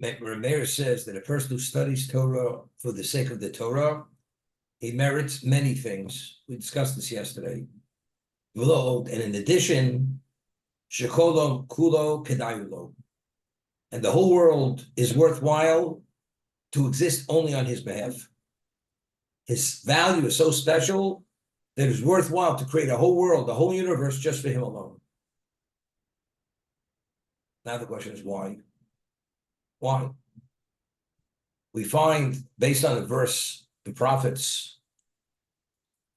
Rameir says that a person who studies Torah for the sake of the Torah, he merits many things. We discussed this yesterday. And in addition, Shekolo Kulo Kedayulo. And the whole world is worthwhile to exist only on his behalf. His value is so special that it's worthwhile to create a whole world, the whole universe, just for him alone. Now the question is why? Why? We find, based on the verse, the prophets,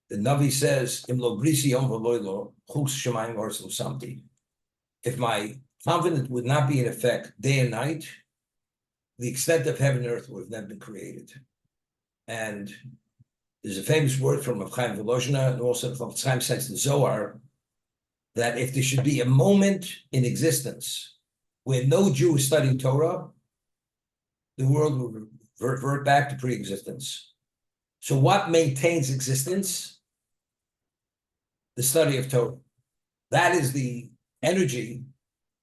the Navi says, if my confidence would not be in effect day and night, the extent of heaven and earth would have never been created. And there's a famous word from Rav Chaim Volozhina, and also from Chaim says the Zohar, that if there should be a moment in existence where no Jew is studying Torah, the world will revert back to pre-existence. So what maintains existence? The study of Torah. That is the energy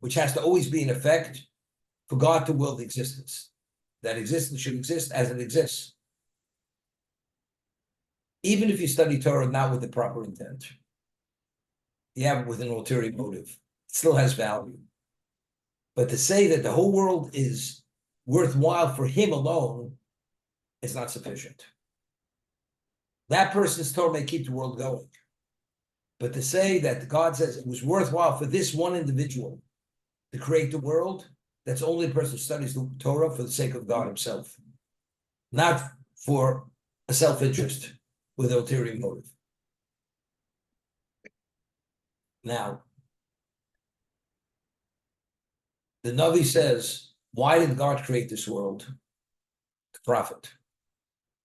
which has to always be in effect for God to will the existence. That existence should exist as it exists. Even if you study Torah not with the proper intent, you have it with an ulterior motive, it still has value. But to say that the whole world is worthwhile for him alone is not sufficient. That person's Torah may keep the world going. But to say that God says it was worthwhile for this one individual to create the world, that's only the person who studies the Torah for the sake of God himself, not for a self-interest with ulterior motive. Now, the Navi says, why did God create this world? The prophet.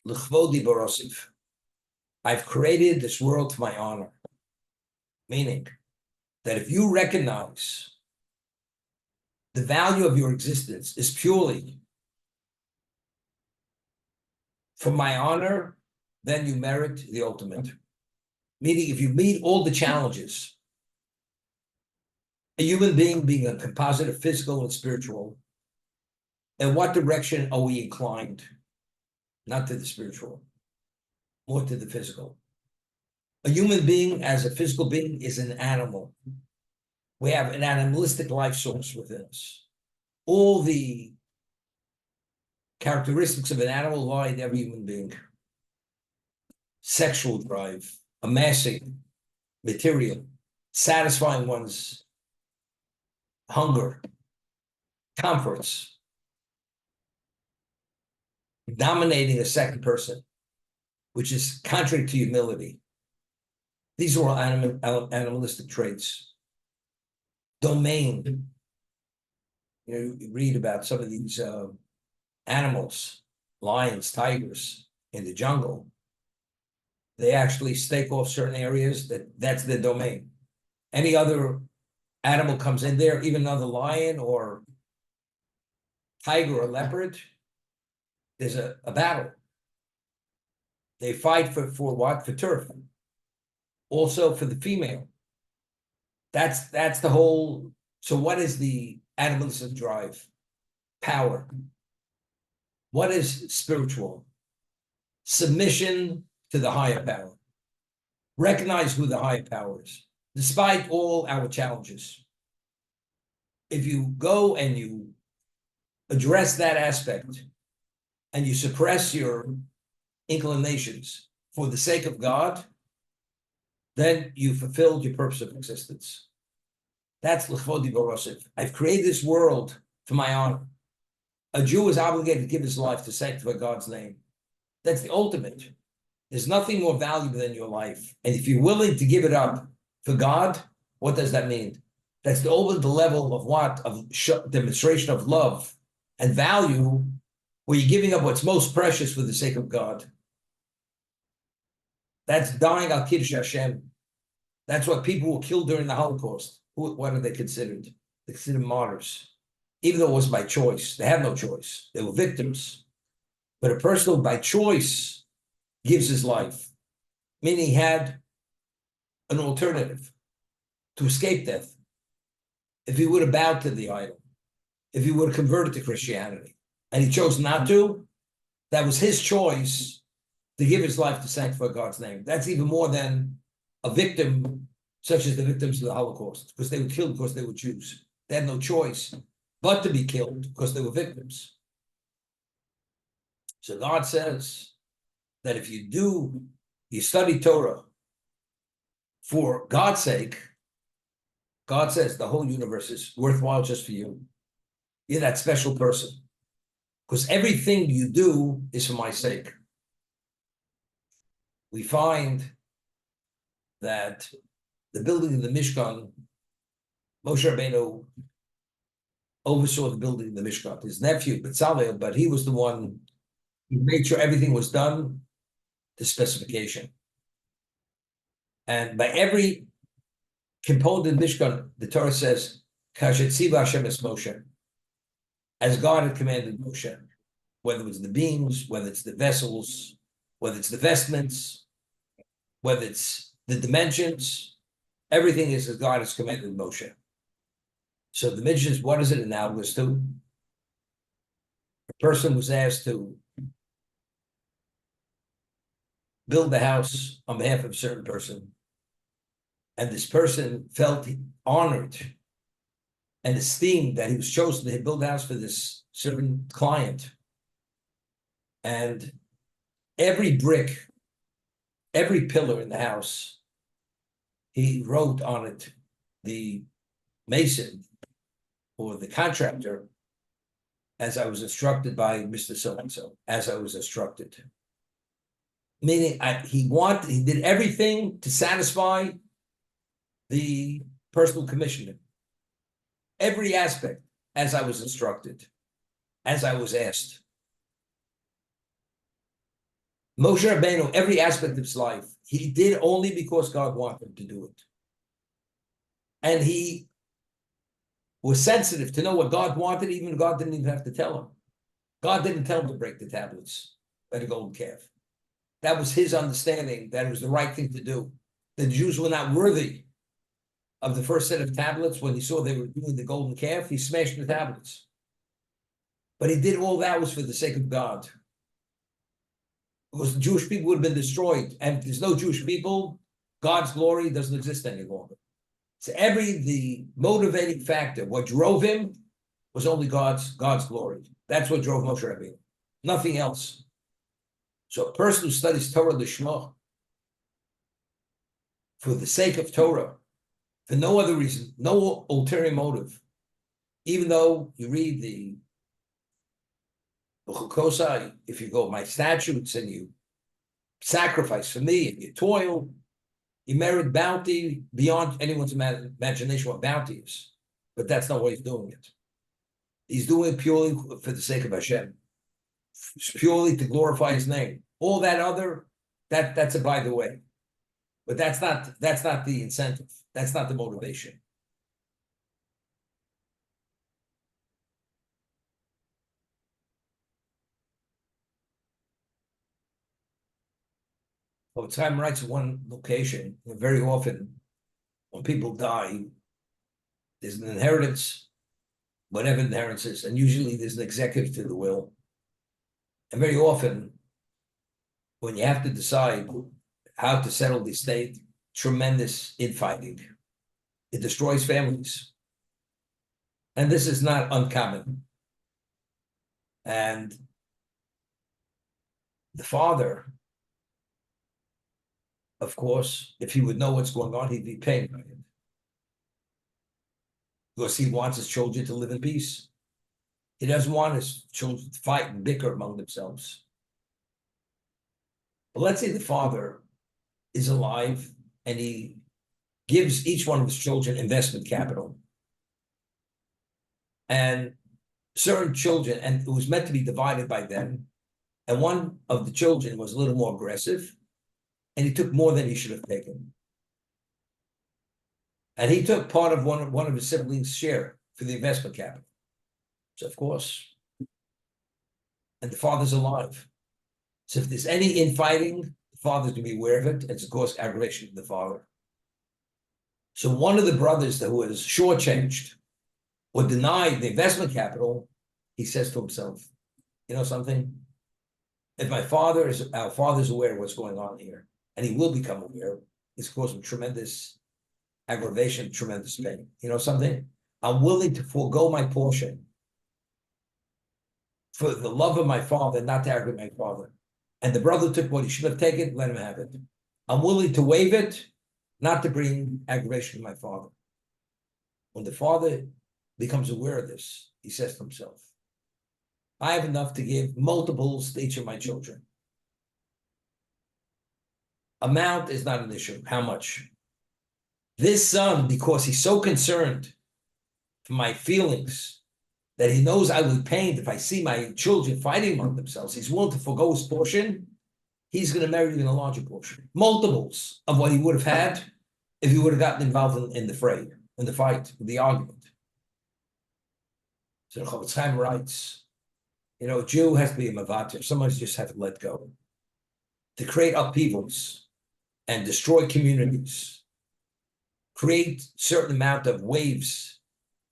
L'chvodi barosif. I've created this world to my honor. Meaning that if you recognize the value of your existence is purely for my honor, then you merit the ultimate. Meaning if you meet all the challenges, a human being a composite of physical and spiritual, in what direction are we inclined? Not to the spiritual, more to the physical. A human being as a physical being is an animal. We have an animalistic life source within us. All the characteristics of an animal lie in every human being. Sexual drive, amassing material, satisfying one's hunger, comforts, dominating a second person, which is contrary to humility. These are all animalistic traits. Domain. You read about some of these animals, lions, tigers in the jungle. They actually stake off certain areas that's their domain. Any other animal comes in there, even another lion or tiger or leopard, there's a battle. They fight for what? For turf. Also for the female. That's the whole. So what is the animalistic drive? Power. What is spiritual? Submission to the higher power. Recognize who the higher power is, despite all our challenges. If you go and you address that aspect and you suppress your inclinations for the sake of God, then you fulfilled your purpose of existence. That's l'chvodi barosif. I've created this world for my honor. A Jew is obligated to give his life to sanctify God's name. That's the ultimate. There's nothing more valuable than your life. And if you're willing to give it up for God, what does that mean? That's the ultimate level of what? Of demonstration of love and value, where you're giving up what's most precious for the sake of God. That's dying al Kiddush Hashem. That's what people were killed during the Holocaust. What are they considered? They're considered martyrs. Even though it was by choice. They had no choice. They were victims. But a person who by choice gives his life, meaning he had an alternative to escape death. If he would have bowed to the idol, if he would have converted to Christianity, and he chose not to, that was his choice to give his life to sanctify God's name. That's even more than a victim, such as the victims of the Holocaust, because they were killed because they were Jews. They had no choice but to be killed because they were victims. So God says that if you study Torah for God's sake, God says the whole universe is worthwhile just for you. You're that special person. Because everything you do is for my sake. We find that the building of the Mishkan, Moshe Rabbeinu oversaw the building of the Mishkan. His nephew, Bezalel, but he was the one who made sure everything was done to specification. And by every component in Mishkan, the Torah says, Kashetziva Hashem es Moshe, as God had commanded Moshe, whether it's the beams, whether it's the vessels, whether it's the vestments, whether it's the dimensions, everything is as God has commanded Moshe. So the Midrash, what is it analogous to? A person was asked to build a house on behalf of a certain person, and this person felt honored and esteemed that he was chosen to build a house for this certain client. And every brick, every pillar in the house, he wrote on it, the mason or the contractor, as I was instructed by Mr. So-and-so, as I was instructed. Meaning he did everything to satisfy the personal commissioner. Every aspect, as I was instructed, as I was asked. Moshe Rabbeinu, every aspect of his life, he did only because God wanted him to do it. And he was sensitive to know what God wanted, even God didn't even have to tell him. God didn't tell him to break the tablets by the golden calf. That was his understanding that it was the right thing to do. The Jews were not worthy of the first set of tablets. When he saw they were doing the golden calf, he smashed the tablets. But he did all that was for the sake of God. Because the Jewish people would have been destroyed. And if there's no Jewish people, God's glory doesn't exist any longer. So the motivating factor, what drove him was only God's glory. That's what drove Moshe Rabbeinu. Nothing else. So a person who studies Torah Lishma for the sake of Torah, for no other reason, no ulterior motive, even though you read the Chukosai, if you go my statutes and you sacrifice for me and you toil, you merit bounty beyond anyone's imagination what bounty is. But that's not why he's doing it. He's doing it purely for the sake of Hashem, purely to glorify his name. All that other, that's a by the way. But that's not the incentive. That's not the motivation. Well, time writes in one location, and very often when people die, there's an inheritance, whatever inheritance is, and usually there's an executive to the will. And very often, when you have to decide how to settle the estate, tremendous infighting. It destroys families. And this is not uncommon. And the father, of course, if he would know what's going on, he'd be pained by it. Because he wants his children to live in peace. He doesn't want his children to fight and bicker among themselves. But let's say the father is alive and he gives each one of his children investment capital. And certain children, and it was meant to be divided by them, and one of the children was a little more aggressive, and he took more than he should have taken. And he took part of one of his siblings' share for the investment capital. So of course, and the father's alive. So if there's any infighting, the father's going to be aware of it, and it's cause aggravation to the father. So one of the brothers who was shortchanged or denied the investment capital, he says to himself, You know something? If our father's aware of what's going on here, and he will become aware, it's causing tremendous aggravation, tremendous pain. You know something? I'm willing to forego my portion for the love of my father, not to aggravate my father. And the brother took what he should have taken, let him have it. I'm willing to waive it, not to bring aggravation to my father. When the father becomes aware of this, he says to himself, I have enough to give multiples to each of my children. Amount is not an issue. How much? This son, because he's so concerned for my feelings, that he knows I will be pained if I see my children fighting among themselves, he's willing to forego his portion. He's going to marry even a larger portion, multiples of what he would have had if he would have gotten involved in the fray, in the fight, in the argument. So the Kalatsky writes, a Jew has to be a mavater. Sometimes just have to let go. To create upheavals and destroy communities, create certain amount of waves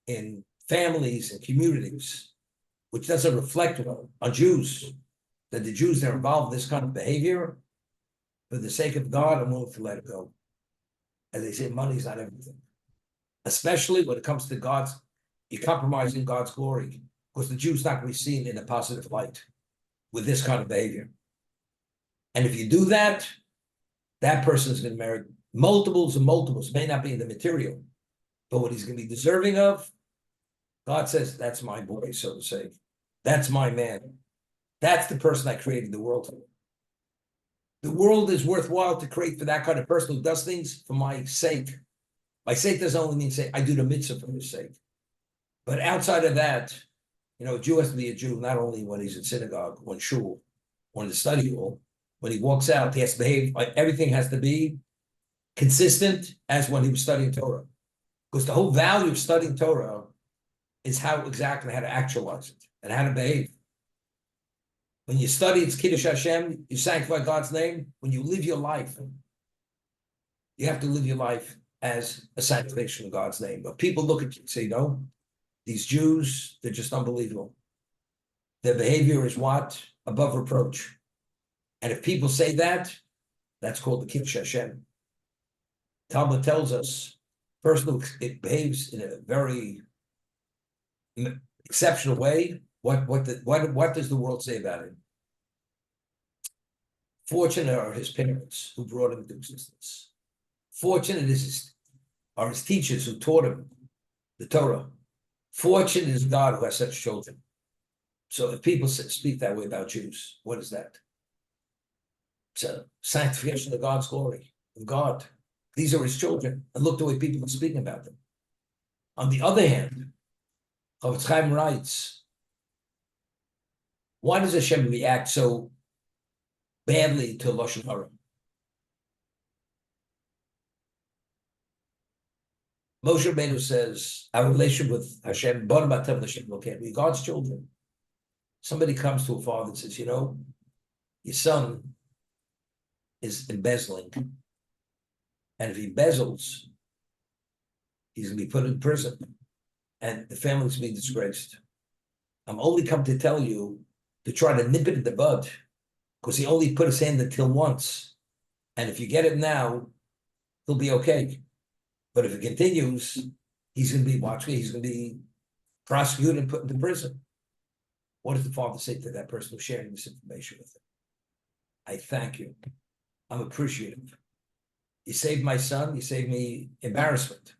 in families and communities, which doesn't reflect well on Jews, that the Jews that are involved in this kind of behavior, for the sake of God, I'm willing to let it go. As they say, money is not everything. Especially when it comes to you're compromising God's glory, because the Jew's not going to be seen in a positive light with this kind of behavior. And if you do that, that person is going to marry multiples and multiples. It may not be in the material, but what he's going to be deserving of, God says, that's my boy, so to say. That's my man. That's the person I created the world for. The world is worthwhile to create for that kind of person who does things for my sake. My sake doesn't only mean say I do the mitzvah for his sake. But outside of that, a Jew has to be a Jew, not only when he's in synagogue, or in shul, or in the study hall. When he walks out, he has to behave, everything has to be consistent as when he was studying Torah. Because the whole value of studying Torah is how to actualize it and how to behave. When you study, it's Kiddush Hashem, you sanctify God's name. When you live your life, you have to live your life as a sanctification of God's name. But people look at you and say, no, these Jews, they're just unbelievable. Their behavior is what? Above reproach. And if people say that, that's called the Kiddush Hashem. Talmud tells us, person who it behaves in a very exceptional way, what does the world say about him? Fortunate are his parents who brought him into existence. Fortunate are his teachers who taught him the Torah. Fortunate is God who has such children. So if people speak that way about Jews, what is that? It's a sanctification of God's glory, of God. These are his children. And look the way people are speaking about them. On the other hand, Kalatsky writes, why does Hashem react so badly to Lashon Hara? Moshe Rabbeinu says, our relationship with Hashem, we're God's children. Somebody comes to a father and says, your son is embezzling. And if he embezzles, he's going to be put in prison. And the family's going to be disgraced. I'm only come to tell you to try to nip it in the bud, because he only put his hand in the till once. And if you get it now, he'll be okay. But if it continues, he's going to be he's going to be prosecuted and put into prison. What does the father say to that person who's sharing this information with him? I thank you. I'm appreciative. You saved my son, you saved me embarrassment.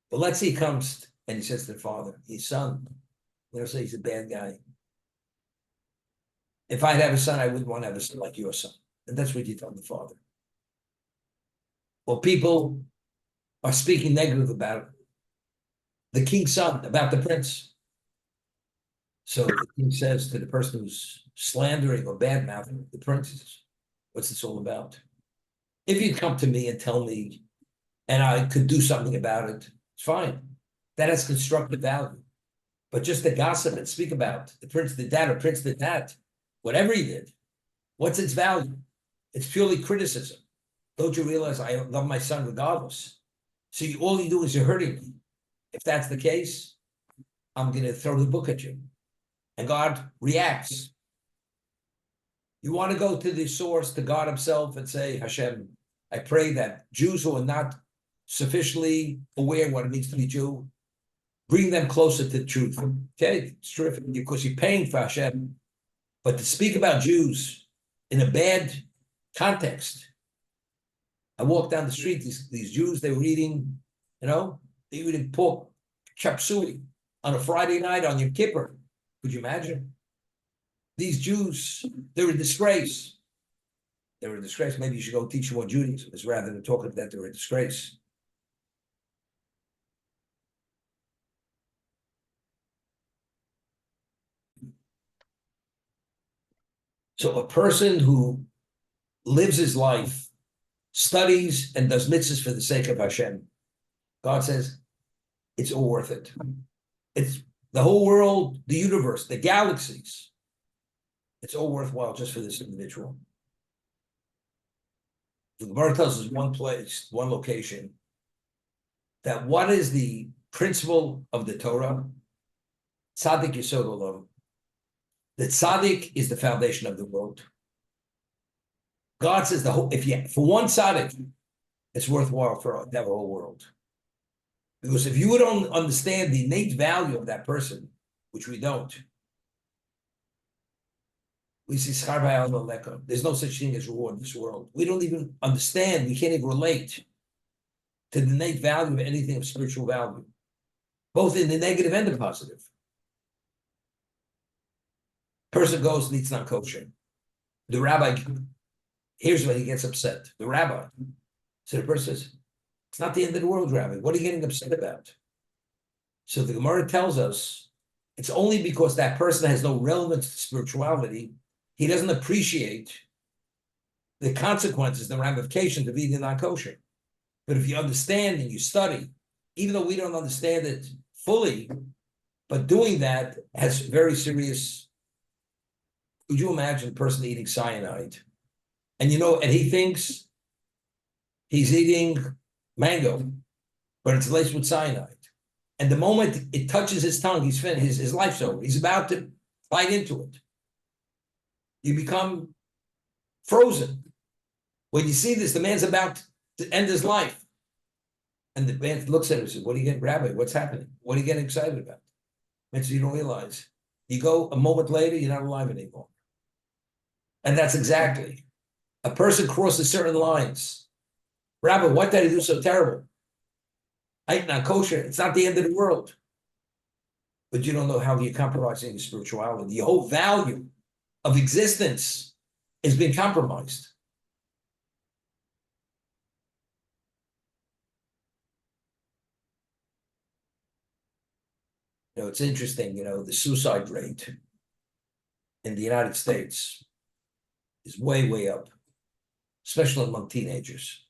But let's say he comes and he says to the father, his son, say he's a bad guy. If I'd have a son, I wouldn't want to have a son like your son. And that's what you tell the father. Well, people are speaking negative about the king's son, about the prince. So the king says to the person who's slandering or bad-mouthing the prince, what's this all about? If you'd come to me and tell me, and I could do something about it, it's fine. That has constructive value. But just to gossip and speak about the prince did that or prince did that, whatever he did, what's its value? It's purely criticism. Don't you realize I love my son regardless? So all you do is you're hurting me. If that's the case, I'm going to throw the book at you. and God reacts. You want to go to the source, to God himself, and say, Hashem, I pray that Jews who are not sufficiently aware what it means to be Jew, bring them closer to the truth. Okay, it's terrific because you're paying for Hashem. But to speak about Jews in a bad context, I walked down the street, these Jews, they were eating, they were eating pork chop suey on a Friday night on Yom Kippur. Could you imagine? These Jews, they're a disgrace. They're a disgrace. Maybe you should go teach more Judaism rather than talking that they're a disgrace. So a person who lives his life, studies and does mitzvahs for the sake of Hashem, God says, it's all worth it. It's the whole world, the universe, the galaxies. It's all worthwhile just for this individual. The Gemara tells us one place, one location, that what is the principle of the Torah? Tzaddik Yesod Olam. That tzaddik is the foundation of the world. God says for one tzaddik, it's worthwhile to have a whole world. Because if you don't understand the innate value of that person, which we don't, we see schar b'ayal leka. There's no such thing as reward in this world. We don't even understand. We can't even relate to the innate value of anything of spiritual value, both in the negative and the positive. Person goes and eats non-kosher. The rabbi, here's when he gets upset. The rabbi, so the person says, it's not the end of the world, Rabbi. What are you getting upset about? So the Gemara tells us it's only because that person has no relevance to spirituality. He doesn't appreciate the consequences, the ramifications of eating non-kosher. But if you understand and you study, even though we don't understand it fully, but doing that has very serious. Could you imagine a person eating cyanide? And he thinks he's eating mango, but it's laced with cyanide. And the moment it touches his tongue, he's finished. His life's over. He's about to bite into it. You become frozen. When you see this, the man's about to end his life. And the man looks at him and says, what are you getting, Rabbi? What's happening? What are you getting excited about? And so you don't realize. You go a moment later, you're not alive anymore. And that's exactly. A person crosses certain lines. Rabbi, what did I do so terrible? I ate non-kosher. It's not the end of the world. But you don't know how you're compromising your spirituality. The whole value of existence is being compromised. It's interesting, the suicide rate in the United States is way, way up, especially among teenagers.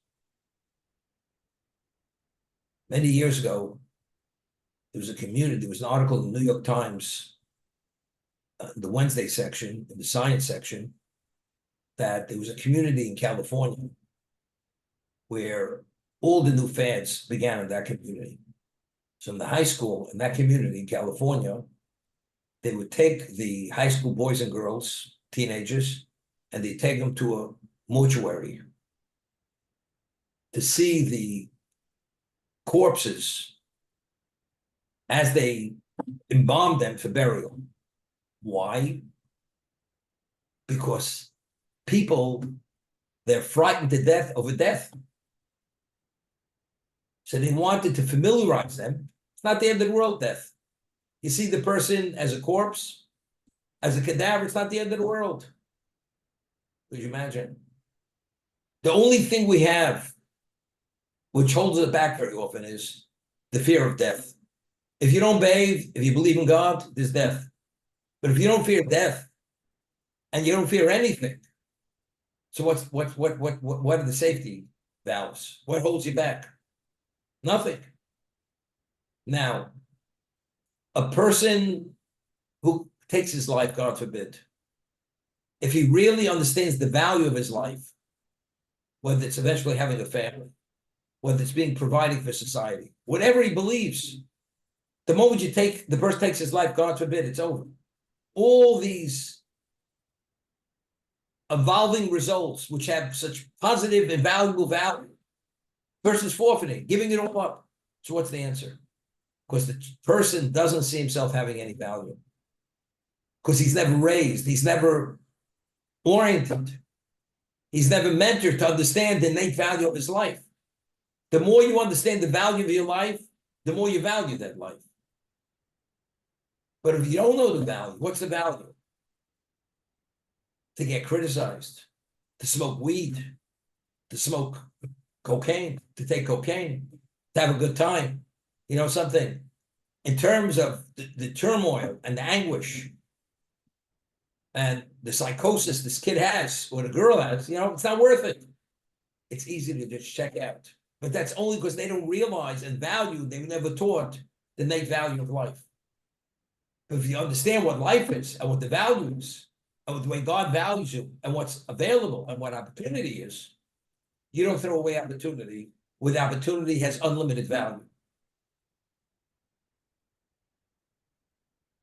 Many years ago, there was an article in the New York Times, the Wednesday section, in the science section, that there was a community in California where all the new fads began in that community. So in the high school, in that community in California, they would take the high school boys and girls, teenagers, and they take them to a mortuary to see the corpses as they embalmed them for burial. Why? Because people, they're frightened to death over death. So they wanted to familiarize them. It's not the end of the world, death. You see the person as a corpse, as a cadaver, it's not the end of the world. Could you imagine? The only thing we have, which holds it back very often, is the fear of death. If you don't bathe, if you believe in God, there's death. But if you don't fear death, and you don't fear anything, so what are the safety valves? What holds you back? Nothing. Now, a person who takes his life, God forbid, if he really understands the value of his life, whether it's eventually having a family, whether it's being providing for society, whatever he believes, the moment the person takes his life, God forbid, it's over. all these evolving results, which have such positive and valuable value, person's forfeiting, giving it all up. So what's the answer? Because the person doesn't see himself having any value. Because he's never raised, he's never oriented, he's never mentored to understand the innate value of his life. The more you understand the value of your life, the more you value that life. But if you don't know the value, what's the value? To get criticized, to smoke weed, to smoke cocaine, to take cocaine, to have a good time. You know something? In terms of the turmoil and the anguish and the psychosis this kid has or the girl has, it's not worth it. It's easy to just check out. But that's only because they don't realize and value, they were never taught the innate value of life. But if you understand what life is and what the value is, and what the way God values you and what's available and what opportunity is, you don't throw away opportunity. With opportunity has unlimited value.